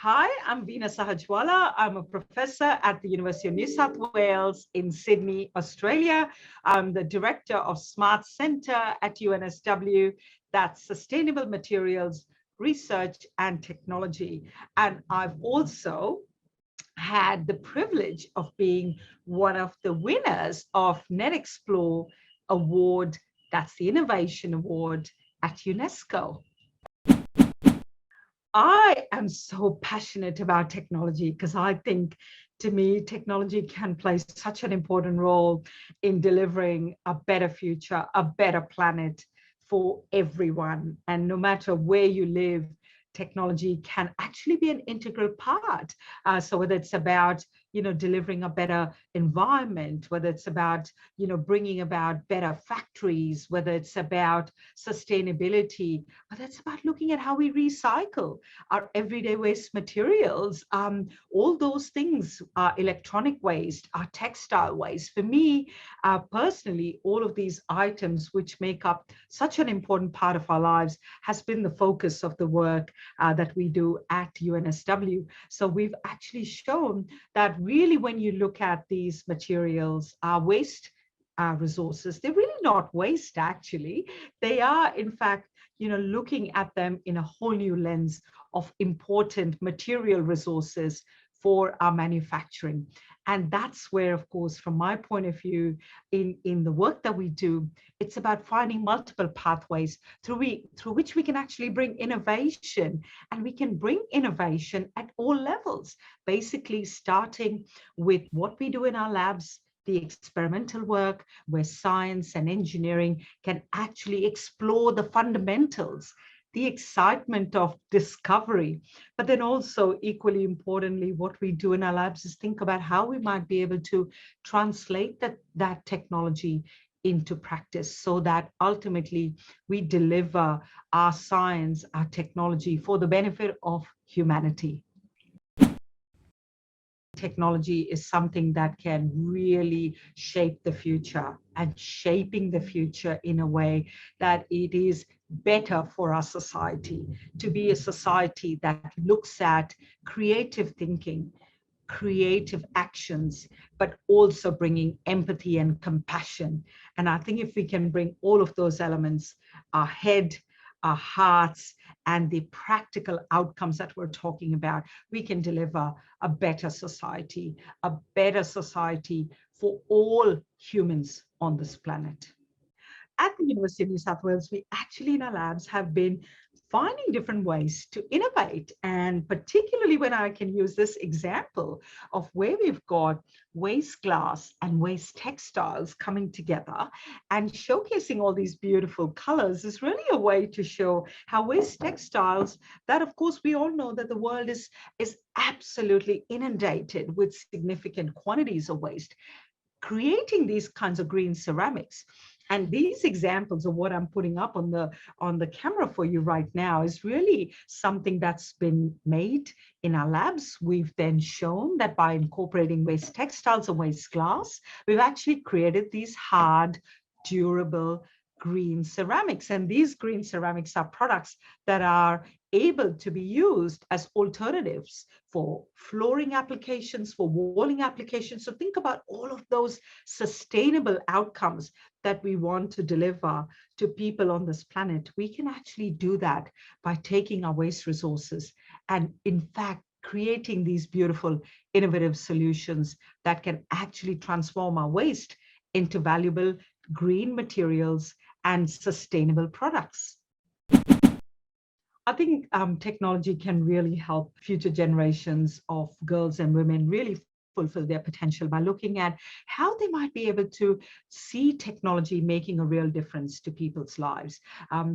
Hi, I'm Veena Sahajwalla. I'm a professor at the University of New South Wales in Sydney, Australia. I'm the director of Smart Centre at UNSW, that's Sustainable Materials Research and Technology. And I've also had the privilege of being one of the winners of Netexplo Award, that's the Innovation Award at UNESCO. I am so passionate about technology because I think, to me, technology can play such an important role in delivering a better future, a better planet for everyone. And no matter where you live, technology can actually be an integral part. So whether it's about, delivering a better environment, whether it's about, bringing about better factories, whether it's about sustainability, whether it's about looking at how we recycle our everyday waste materials, all those things, our electronic waste, our textile waste. For me, personally, all of these items which make up such an important part of our lives has been the focus of the work that we do at UNSW. So we've actually shown that really when you look at these materials, our waste resources, they're really not waste actually. They are in fact, looking at them in a whole new lens of important material resources for our manufacturing. And that's where, of course, from my point of view, in the work that we do, it's about finding multiple pathways through which we can actually bring innovation. And we can bring innovation at all levels, basically starting with what we do in our labs, the experimental work where science and engineering can actually explore the fundamentals, the excitement of discovery, but then also equally importantly, what we do in our labs is think about how we might be able to translate that technology into practice so that ultimately we deliver our science, our technology for the benefit of humanity. Technology is something that can really shape the future, and shaping the future in a way that it is better for our society, to be a society that looks at creative thinking, creative actions, but also bringing empathy and compassion. And I think if we can bring all of those elements, our head, our hearts, and the practical outcomes that we're talking about, we can deliver a better society for all humans on this planet. At the University of New South Wales, we actually in our labs have been finding different ways to innovate. And particularly when I can use this example of where we've got waste glass and waste textiles coming together and showcasing all these beautiful colors is really a way to show how waste textiles, that of course we all know that the world is absolutely inundated with significant quantities of waste, creating these kinds of green ceramics. And these examples of what I'm putting up on the camera for you right now is really something that's been made in our labs. We've then shown that by incorporating waste textiles and waste glass, we've actually created these hard, durable green ceramics. And these green ceramics are products that are able to be used as alternatives for flooring applications, for walling applications. So think about all of those sustainable outcomes that we want to deliver to people on this planet. We can actually do that by taking our waste resources and in fact creating these beautiful innovative solutions that can actually transform our waste into valuable green materials and sustainable products. I think technology can really help future generations of girls and women really fulfill their potential by looking at how they might be able to see technology making a real difference to people's lives.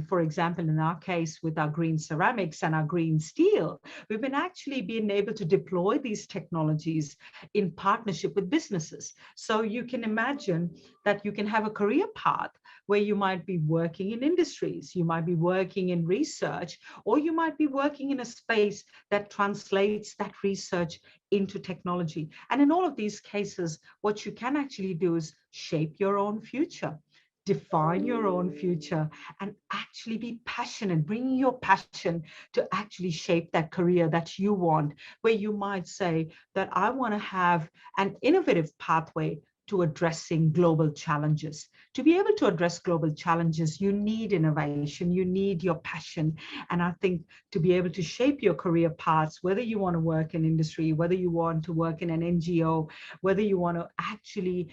For example, in our case with our green ceramics and our green steel, we've been actually being able to deploy these technologies in partnership with businesses. So you can imagine that you can have a career path where you might be working in industries, you might be working in research, or you might be working in a space that translates that research into technology. And in all of these cases, what you can actually do is shape your own future. define your own future, and actually be passionate, bring your passion to actually shape that career that you want, where you might say that I want to have an innovative pathway to addressing global challenges. To be able to address global challenges, you need innovation, you need your passion. And I think to be able to shape your career paths, whether you want to work in industry, whether you want to work in an NGO, whether you want to actually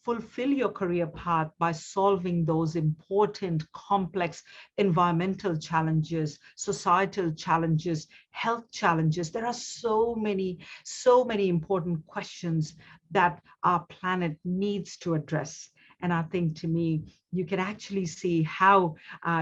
fulfill your career path by solving those important, complex environmental challenges, societal challenges, health challenges. There are so many important questions that our planet needs to address. And I think to me, you can actually see how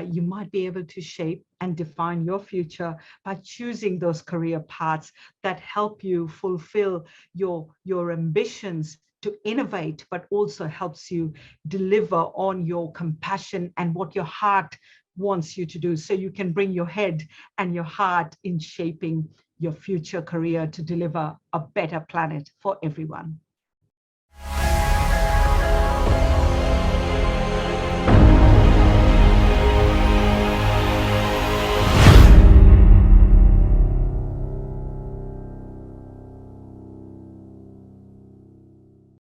you might be able to shape and define your future by choosing those career paths that help you fulfill your ambitions to innovate, but also helps you deliver on your compassion and what your heart wants you to do. So you can bring your head and your heart in shaping your future career to deliver a better planet for everyone.